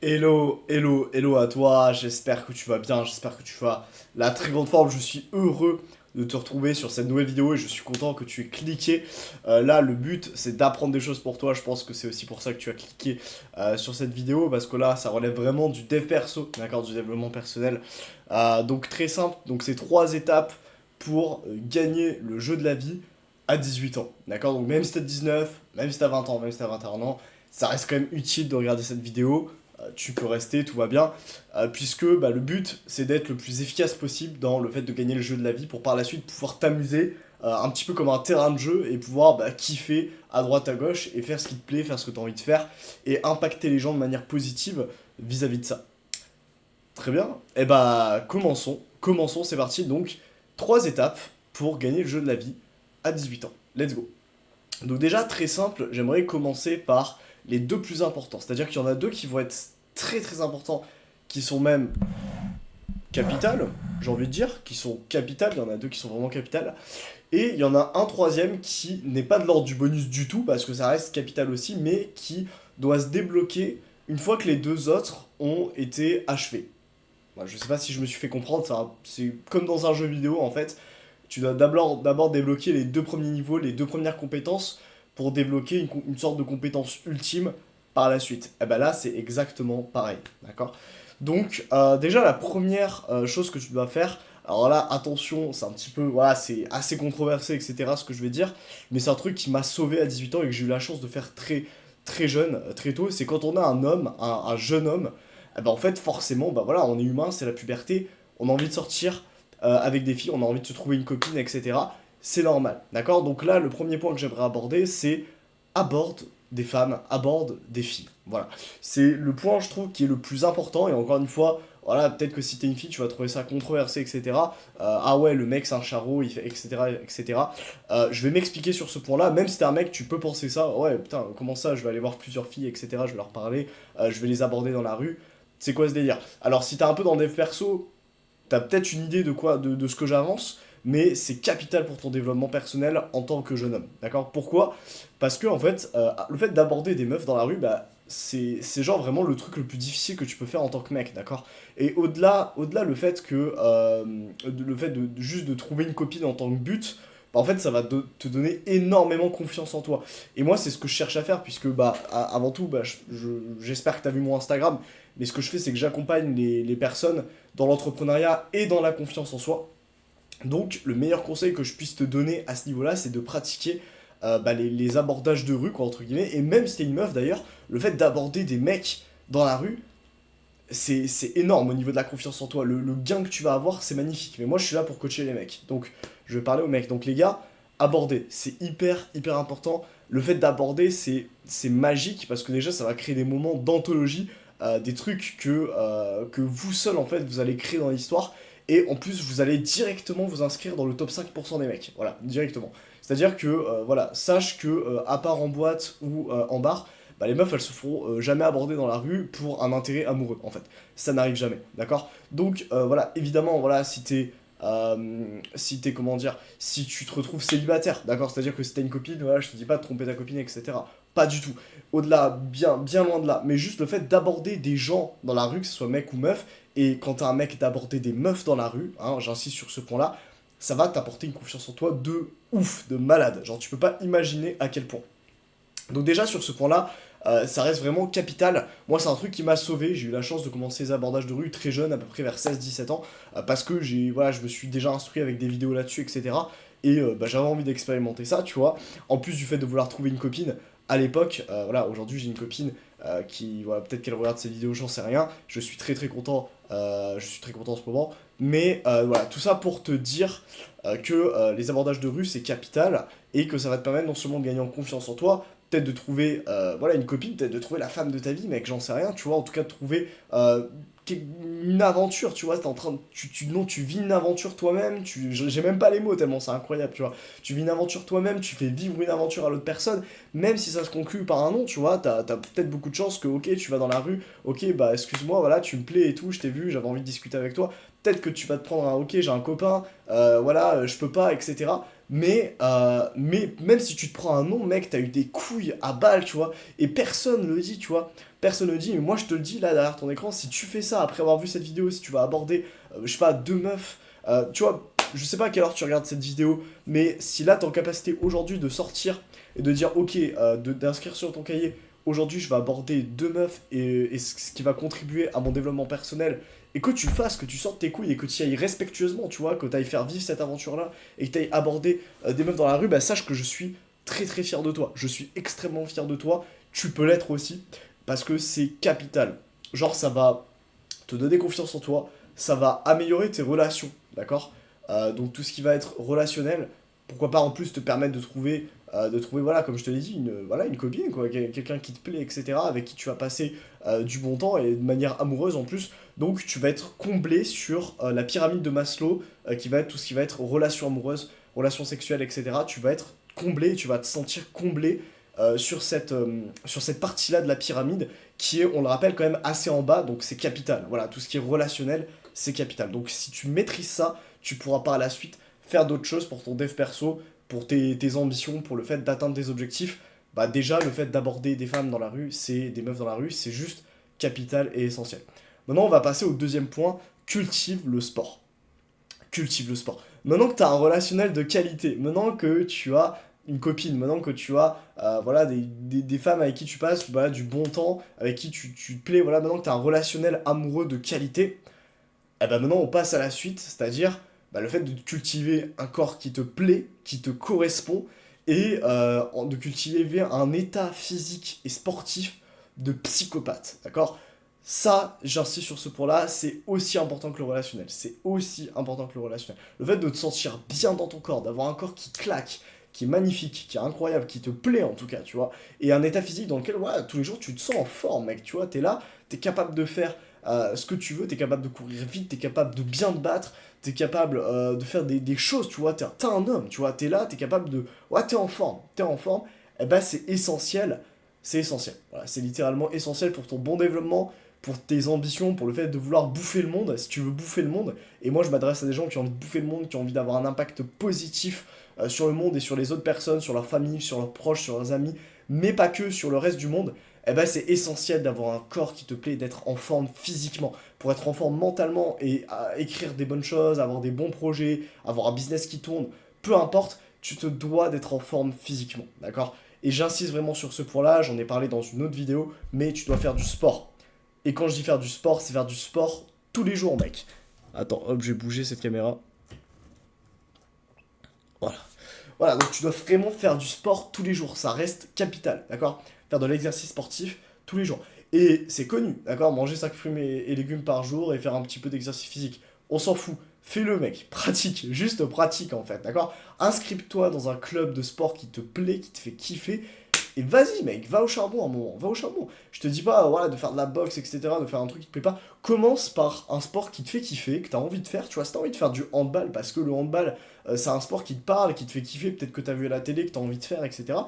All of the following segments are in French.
Hello, hello, hello à toi, j'espère que tu vas bien, j'espère que tu vas la très grande forme, je suis heureux de te retrouver sur cette nouvelle vidéo et je suis content que tu aies cliqué. Là, le but, c'est d'apprendre des choses pour toi, je pense que c'est aussi pour ça que tu as cliqué sur cette vidéo, parce que là, ça relève vraiment du dev perso, d'accord, du développement personnel. Donc très simple, donc c'est trois étapes pour gagner le jeu de la vie à 18 ans, d'accord. Donc même si t'as 19, même si t'as 20 ans, même si t'as 21 ans, ça reste quand même utile de regarder cette vidéo. Tu peux rester, tout va bien, puisque bah, le but c'est d'être le plus efficace possible dans le fait de gagner le jeu de la vie pour par la suite pouvoir t'amuser un petit peu comme un terrain de jeu et pouvoir bah, kiffer à droite à gauche et faire ce qui te plaît, faire ce que tu as envie de faire et impacter les gens de manière positive vis-à-vis de ça. Très bien, et bah commençons, c'est parti. Donc, trois étapes pour gagner le jeu de la vie à 18 ans. Let's go. Donc déjà, très simple, j'aimerais commencer par les deux plus importants. C'est-à-dire qu'il y en a deux qui vont être très très importants, qui sont même capitales, j'ai envie de dire, qui sont capitales, il y en a deux qui sont vraiment capitales. Et il y en a un troisième qui n'est pas de l'ordre du bonus du tout, parce que ça reste capital aussi, mais qui doit se débloquer une fois que les deux autres ont été achevés. Voilà, je sais pas si je me suis fait comprendre, c'est comme dans un jeu vidéo en fait. Tu dois d'abord débloquer les deux premiers niveaux, les deux premières compétences, pour débloquer une sorte de compétence ultime par la suite. Et ben là, c'est exactement pareil, d'accord. Donc, déjà, la première chose que tu dois faire, alors là, attention, c'est un petit peu, voilà, c'est assez controversé, etc., ce que je vais dire, mais c'est un truc qui m'a sauvé à 18 ans et que j'ai eu la chance de faire très, très jeune, très tôt, c'est quand on a un homme, un jeune homme, eh ben en fait, forcément, bah voilà, on est humain, c'est la puberté, on a envie de sortir avec des filles, on a envie de se trouver une copine, etc. C'est normal, d'accord. Donc là, le premier point que j'aimerais aborder, c'est aborde des femmes, aborde des filles. Voilà. C'est le point, je trouve, qui est le plus important, et encore une fois, voilà, peut-être que si t'es une fille, tu vas trouver ça controversé, etc. Ah ouais, le mec c'est un charreau, il fait, etc. etc. Je vais m'expliquer sur ce point-là, même si t'es un mec, tu peux penser ça, ouais, putain, comment ça, je vais aller voir plusieurs filles, etc. Je vais leur parler, je vais les aborder dans la rue. C'est quoi ce délire? Alors, si t'es un peu dans des persos, t'as peut-être une idée de quoi, de ce que j'avance, mais c'est capital pour ton développement personnel en tant que jeune homme. D'accord? Pourquoi? Parce que, en fait, le fait d'aborder des meufs dans la rue, bah, c'est genre vraiment le truc le plus difficile que tu peux faire en tant que mec, d'accord? Et au-delà le fait que, le fait juste de trouver une copine en tant que but, bah, en fait, ça va te donner énormément confiance en toi. Et moi, c'est ce que je cherche à faire, puisque, bah, avant tout, bah, j'espère que tu as vu mon Instagram, mais ce que je fais, c'est que j'accompagne les personnes dans l'entrepreneuriat et dans la confiance en soi. Donc, le meilleur conseil que je puisse te donner à ce niveau-là, c'est de pratiquer bah, les abordages de rue, quoi, entre guillemets. Et même si t'es une meuf, d'ailleurs, le fait d'aborder des mecs dans la rue, c'est énorme au niveau de la confiance en toi. Le gain que tu vas avoir, c'est magnifique. Mais moi, je suis là pour coacher les mecs. Donc, je vais parler aux mecs. Donc, les gars, aborder, c'est hyper, hyper important. Le fait d'aborder, c'est magique parce que déjà, ça va créer des moments d'anthologie, des trucs que vous seul, en fait, vous allez créer dans l'histoire. Et en plus, vous allez directement vous inscrire dans le top 5% des mecs. Voilà, directement. C'est-à-dire que, voilà, sache que, à part en boîte ou en bar, bah, les meufs elles se feront jamais aborder dans la rue pour un intérêt amoureux en fait. Ça n'arrive jamais, d'accord. Donc voilà, évidemment, voilà, si t'es, comment dire, si tu te retrouves célibataire, d'accord, c'est-à-dire que si t'as une copine, voilà, je te dis pas de tromper ta copine, etc. Pas du tout. Au-delà, bien, bien loin de là. Mais juste le fait d'aborder des gens dans la rue, que ce soit mec ou meuf, et quand t'as un mec d'aborder des meufs dans la rue, hein, j'insiste sur ce point-là, ça va t'apporter une confiance en toi de ouf, de malade. Genre, tu peux pas imaginer à quel point. Donc déjà sur ce point-là, ça reste vraiment capital. Moi c'est un truc qui m'a sauvé, j'ai eu la chance de commencer les abordages de rue très jeune, à peu près vers 16-17 ans, parce que voilà, je me suis déjà instruit avec des vidéos là-dessus, etc. Et bah, j'avais envie d'expérimenter ça, tu vois. En plus du fait de vouloir trouver une copine, à l'époque, voilà, aujourd'hui j'ai une copine qui, voilà, peut-être qu'elle regarde ces vidéos, j'en sais rien. Je suis très très content, je suis très content en ce moment. Mais voilà, tout ça pour te dire que les abordages de rue c'est capital et que ça va te permettre non seulement de gagner en confiance en toi, peut-être de trouver voilà, une copine, peut-être de trouver la femme de ta vie, mec, j'en sais rien, tu vois, en tout cas de trouver une aventure, tu vois, t'es en train de, non, tu vis une aventure toi-même, j'ai même pas les mots tellement c'est incroyable, tu vois, tu vis une aventure toi-même, tu fais vivre une aventure à l'autre personne, même si ça se conclut par un nom, tu vois, t'as peut-être beaucoup de chance que, ok, tu vas dans la rue, ok, bah excuse-moi, voilà, tu me plais et tout, je t'ai vu, j'avais envie de discuter avec toi, peut-être que tu vas te prendre un, ok, j'ai un copain, voilà, je peux pas, etc. mais même si tu te prends un nom, mec, t'as eu des couilles à balles, tu vois, et personne le dit, tu vois. Personne ne le dit, mais moi je te le dis là derrière ton écran, si tu fais ça après avoir vu cette vidéo, si tu vas aborder, je sais pas, deux meufs, tu vois, je sais pas à quelle heure tu regardes cette vidéo, mais si là t'es en capacité aujourd'hui de sortir et de dire ok, d'inscrire sur ton cahier, aujourd'hui je vais aborder deux meufs et ce qui va contribuer à mon développement personnel, et que tu le fasses, que tu sortes tes couilles et que tu y ailles respectueusement, tu vois, que tu ailles faire vivre cette aventure-là et que tu ailles aborder des meufs dans la rue, bah sache que je suis très très fier de toi. Je suis extrêmement fier de toi. Tu peux l'être aussi parce que c'est capital. Genre, ça va te donner confiance en toi, ça va améliorer tes relations, d'accord. Donc tout ce qui va être relationnel, pourquoi pas en plus te permettre de trouver voilà, comme je te l'ai dit, voilà, une copine, quoi, quelqu'un qui te plaît, etc., avec qui tu vas passer du bon temps et de manière amoureuse en plus. Donc tu vas être comblé sur la pyramide de Maslow, qui va être tout ce qui va être relation amoureuse, relation sexuelle, etc. Tu vas être comblé, tu vas te sentir comblé sur cette partie-là de la pyramide qui est, on le rappelle, quand même assez en bas, donc c'est capital. Voilà, tout ce qui est relationnel, c'est capital. Donc si tu maîtrises ça, tu pourras par la suite faire d'autres choses pour ton dev perso, pour tes ambitions, pour le fait d'atteindre des objectifs. Bah déjà, le fait d'aborder des femmes dans la rue, des meufs dans la rue, c'est juste capital et essentiel. Maintenant, on va passer au deuxième point, cultive le sport. Cultive le sport. Maintenant que tu as un relationnel de qualité, maintenant que tu as une copine, maintenant que tu as voilà, des femmes avec qui tu passes voilà, du bon temps, avec qui tu te plais, voilà, maintenant que tu as un relationnel amoureux de qualité, et ben maintenant on passe à la suite, c'est-à-dire bah, le fait de cultiver un corps qui te plaît, qui te correspond, et de cultiver un état physique et sportif de psychopathe, d'accord. Ça, j'insiste sur ce point-là, c'est aussi important que le relationnel. C'est aussi important que le relationnel. Le fait de te sentir bien dans ton corps, d'avoir un corps qui claque, qui est magnifique, qui est incroyable, qui te plaît en tout cas, tu vois. Et un état physique dans lequel, voilà, tous les jours, tu te sens en forme, mec, tu vois. T'es là, t'es capable de faire ce que tu veux, t'es capable de courir vite, t'es capable de bien te battre, t'es capable de faire des choses, tu vois. T'es un homme, tu vois. T'es là, t'es capable de... Ouais, t'es en forme, t'es en forme. Et ben, c'est essentiel. C'est essentiel. Voilà, c'est littéralement essentiel pour ton bon développement, pour tes ambitions, pour le fait de vouloir bouffer le monde, si tu veux bouffer le monde. Et moi, je m'adresse à des gens qui ont envie de bouffer le monde, qui ont envie d'avoir un impact positif sur le monde et sur les autres personnes, sur leur famille, sur leurs proches, sur leurs amis, mais pas que sur le reste du monde. Eh ben, c'est essentiel d'avoir un corps qui te plaît, d'être en forme physiquement, pour être en forme mentalement et écrire des bonnes choses, avoir des bons projets, avoir un business qui tourne, peu importe, tu te dois d'être en forme physiquement, d'accord. Et j'insiste vraiment sur ce point-là, j'en ai parlé dans une autre vidéo, mais tu dois faire du sport. Et quand je dis faire du sport, c'est faire du sport tous les jours, mec. Attends, hop, je vais bouger cette caméra. Voilà. Voilà, donc tu dois vraiment faire du sport tous les jours. Ça reste capital, d'accord. Faire de l'exercice sportif tous les jours. Et c'est connu, d'accord. Manger 5 fruits et légumes par jour et faire un petit peu d'exercice physique. On s'en fout. Fais-le, mec. Pratique. Juste pratique, en fait, d'accord. Inscris-toi dans un club de sport qui te plaît, qui te fait kiffer. Et vas-y, mec, va au charbon un moment, va au charbon. Je te dis pas, voilà, de faire de la boxe, etc., de faire un truc qui te plaît pas. Commence par un sport qui te fait kiffer, que t'as envie de faire. Tu vois, si t'as envie de faire du handball, parce que le handball, c'est un sport qui te parle, qui te fait kiffer, peut-être que t'as vu à la télé, que t'as envie de faire, etc.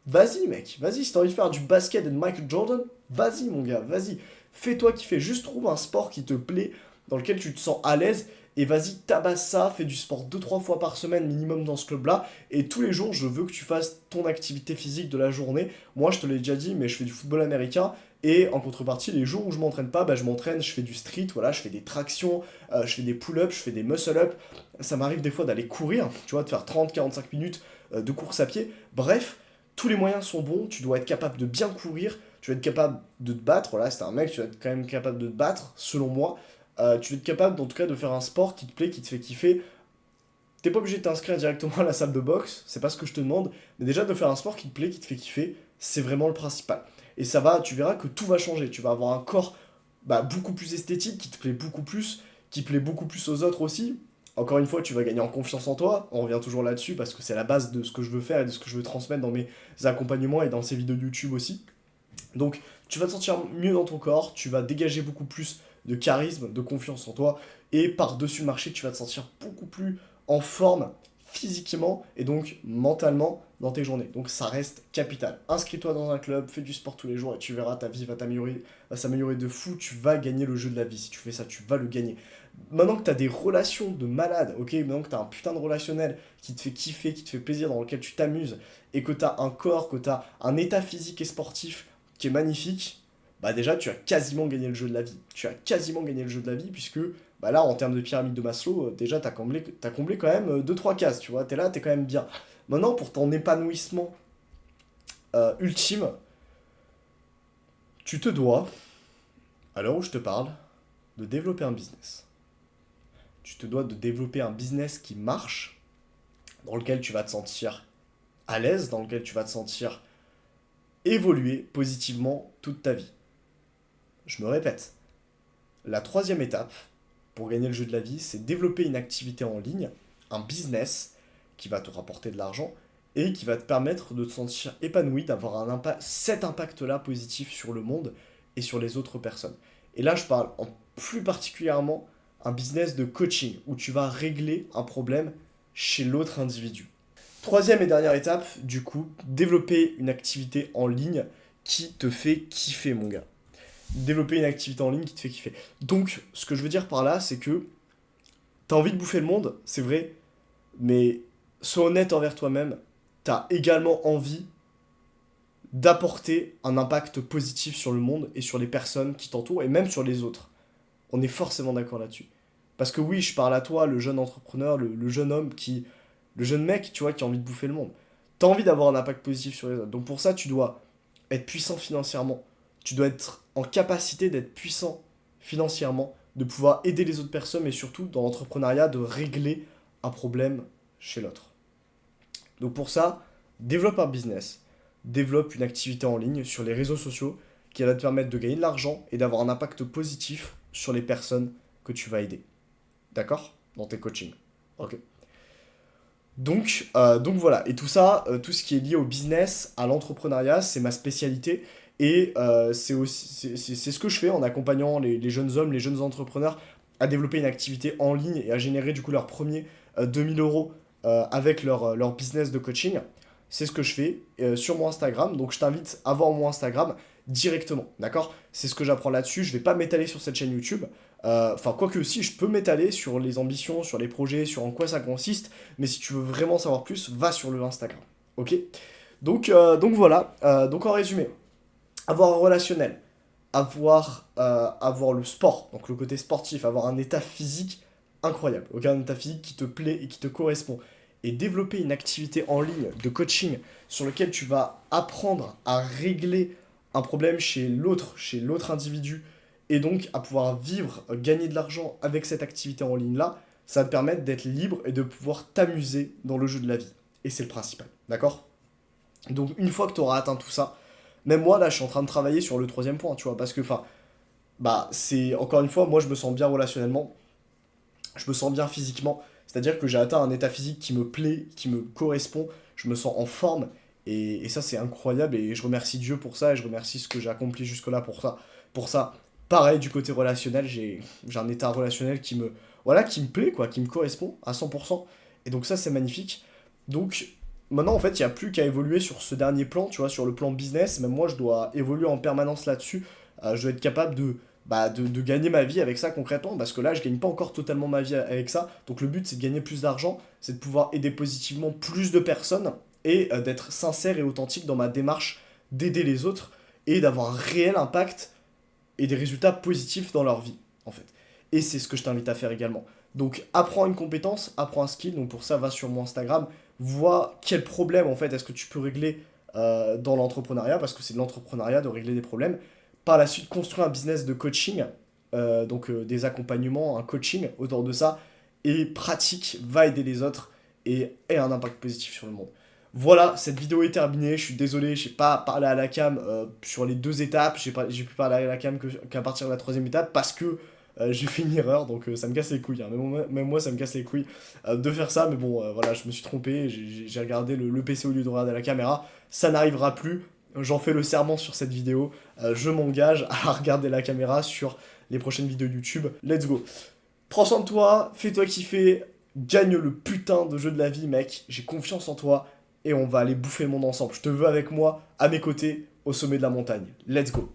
Vas-y, mec, vas-y, si t'as envie de faire du basket et de Michael Jordan, vas-y, mon gars, vas-y. Fais-toi kiffer, juste trouve un sport qui te plaît, dans lequel tu te sens à l'aise, et vas-y, tabasse ça, fais du sport 2-3 fois par semaine minimum dans ce club-là, et tous les jours, je veux que tu fasses ton activité physique de la journée. Moi, je te l'ai déjà dit, mais je fais du football américain, et en contrepartie, les jours où je m'entraîne pas, bah, je m'entraîne, je fais du street, voilà, je fais des tractions, je fais des pull-ups, je fais des muscle-ups. Ça m'arrive des fois d'aller courir, tu vois, de faire 30-45 minutes de course à pied. Bref, tous les moyens sont bons, tu dois être capable de bien courir, tu dois être capable de te battre, voilà, c'est un mec, tu dois être quand même capable de te battre, selon moi. Tu dois être capable, en tout cas, de faire un sport qui te plaît, qui te fait kiffer. T'es pas obligé de t'inscrire directement à la salle de boxe, c'est pas ce que je te demande, mais déjà de faire un sport qui te plaît, qui te fait kiffer, c'est vraiment le principal. Et ça va, tu verras que tout va changer, tu vas avoir un corps bah, beaucoup plus esthétique, qui te plaît beaucoup plus, qui plaît beaucoup plus aux autres aussi. Encore une fois, tu vas gagner en confiance en toi, on revient toujours là-dessus, parce que c'est la base de ce que je veux faire et de ce que je veux transmettre dans mes accompagnements et dans ces vidéos YouTube aussi. Donc, tu vas te sentir mieux dans ton corps, tu vas dégager beaucoup plus de charisme, de confiance en toi, et par-dessus le marché, tu vas te sentir beaucoup plus en forme physiquement et donc mentalement dans tes journées. Donc ça reste capital. Inscris-toi dans un club, fais du sport tous les jours et tu verras, ta vie va s'améliorer de fou, tu vas gagner le jeu de la vie. Si tu fais ça, tu vas le gagner. Maintenant que tu as des relations de malade, ok, maintenant que tu as un putain de relationnel qui te fait kiffer, qui te fait plaisir, dans lequel tu t'amuses, et que tu as un corps, que tu as un état physique et sportif qui est magnifique, bah déjà tu as quasiment gagné le jeu de la vie. Tu as quasiment gagné le jeu de la vie puisque bah là en termes de pyramide de Maslow, déjà t'as comblé quand même deux trois cases, tu vois, t'es là, t'es quand même bien. Maintenant pour ton épanouissement ultime, tu te dois, à l'heure où je te parle, de développer un business. Tu te dois de développer un business qui marche, dans lequel tu vas te sentir à l'aise, dans lequel tu vas te sentir évoluer positivement toute ta vie. Je me répète, la troisième étape pour gagner le jeu de la vie, c'est développer une activité en ligne, un business qui va te rapporter de l'argent et qui va te permettre de te sentir épanoui, d'avoir cet impact-là positif sur le monde et sur les autres personnes. Et là, je parle en plus particulièrement un business de coaching où tu vas régler un problème chez l'autre individu. Troisième et dernière étape, du coup, développer une activité en ligne qui te fait kiffer, mon gars. Développer une activité en ligne qui te fait kiffer. Donc, ce que je veux dire par là, c'est que t'as envie de bouffer le monde, c'est vrai, mais sois honnête envers toi-même, t'as également envie d'apporter un impact positif sur le monde et sur les personnes qui t'entourent et même sur les autres. On est forcément d'accord là-dessus. Parce que oui, je parle à toi, le jeune entrepreneur, le jeune homme le jeune mec, tu vois, qui a envie de bouffer le monde. T'as envie d'avoir un impact positif sur les autres. Donc pour ça, tu dois être puissant financièrement. Tu dois être en capacité d'être puissant financièrement, de pouvoir aider les autres personnes, mais surtout dans l'entrepreneuriat, de régler un problème chez l'autre. Donc pour ça, développe un business, développe une activité en ligne sur les réseaux sociaux qui va te permettre de gagner de l'argent et d'avoir un impact positif sur les personnes que tu vas aider. D'accord? Dans tes coachings. Ok. Donc voilà, et tout ça, tout ce qui est lié au business, à l'entrepreneuriat, c'est ma spécialité. Et c'est ce que je fais en accompagnant les jeunes hommes, les jeunes entrepreneurs à développer une activité en ligne et à générer du coup leur premier 2000 euros avec leur business de coaching. C'est ce que je fais sur mon Instagram. Donc je t'invite à voir mon Instagram directement, d'accord? C'est ce que j'apprends là-dessus. Je vais pas m'étaler sur cette chaîne YouTube. Enfin, quoique si, je peux m'étaler sur les ambitions, sur les projets, sur en quoi ça consiste. Mais si tu veux vraiment savoir plus, va sur le Instagram. Ok? Donc voilà. Donc en résumé, avoir un relationnel, avoir le sport, donc le côté sportif, avoir un état physique incroyable, ok, un état physique qui te plaît et qui te correspond, et développer une activité en ligne de coaching sur lequel tu vas apprendre à régler un problème chez l'autre individu, et donc à pouvoir vivre, gagner de l'argent avec cette activité en ligne-là, ça va te permettre d'être libre et de pouvoir t'amuser dans le jeu de la vie. Et c'est le principal, d'accord? Donc une fois que tu auras atteint tout ça, même moi là je suis en train de travailler sur le troisième point, tu vois, parce que enfin, bah c'est encore une fois, moi je me sens bien relationnellement, je me sens bien physiquement, c'est-à-dire que j'ai atteint un état physique qui me plaît, qui me correspond, je me sens en forme, et ça c'est incroyable, et je remercie Dieu pour ça, et je remercie ce que j'ai accompli jusque-là pour ça. Pour ça, pareil du côté relationnel, j'ai un état relationnel voilà, qui me plaît, quoi, qui me correspond à 100%, et donc ça c'est magnifique. Donc maintenant en fait il n'y a plus qu'à évoluer sur ce dernier plan, tu vois, sur le plan business, même moi je dois évoluer en permanence là-dessus. Je dois être capable de gagner ma vie avec ça concrètement, parce que là je gagne pas encore totalement ma vie avec ça, donc le but c'est de gagner plus d'argent, c'est de pouvoir aider positivement plus de personnes, et d'être sincère et authentique dans ma démarche d'aider les autres, et d'avoir un réel impact et des résultats positifs dans leur vie, en fait. Et c'est ce que je t'invite à faire également. Donc apprends une compétence, apprends un skill, donc pour ça va sur mon Instagram, vois quel problème en fait est-ce que tu peux régler dans l'entrepreneuriat, parce que c'est de l'entrepreneuriat de régler des problèmes. Par la suite, construire un business de coaching, des accompagnements, un coaching autour de ça, et pratique, va aider les autres et ait un impact positif sur le monde. Voilà, cette vidéo est terminée, je suis désolé, j'ai pas parlé à la cam sur les deux étapes, j'ai pu parler à la cam qu'à partir de la troisième étape, parce que j'ai fait une erreur, donc ça me casse les couilles, hein. Même moi ça me casse les couilles de faire ça, mais bon, voilà, je me suis trompé, j'ai regardé le PC au lieu de regarder la caméra, ça n'arrivera plus, j'en fais le serment sur cette vidéo, je m'engage à regarder la caméra sur les prochaines vidéos YouTube, let's go. Prends soin de toi, fais-toi kiffer, gagne le putain de jeu de la vie, mec. J'ai confiance en toi et on va aller bouffer le monde ensemble. Je te veux avec moi, à mes côtés, au sommet de la montagne. Let's go.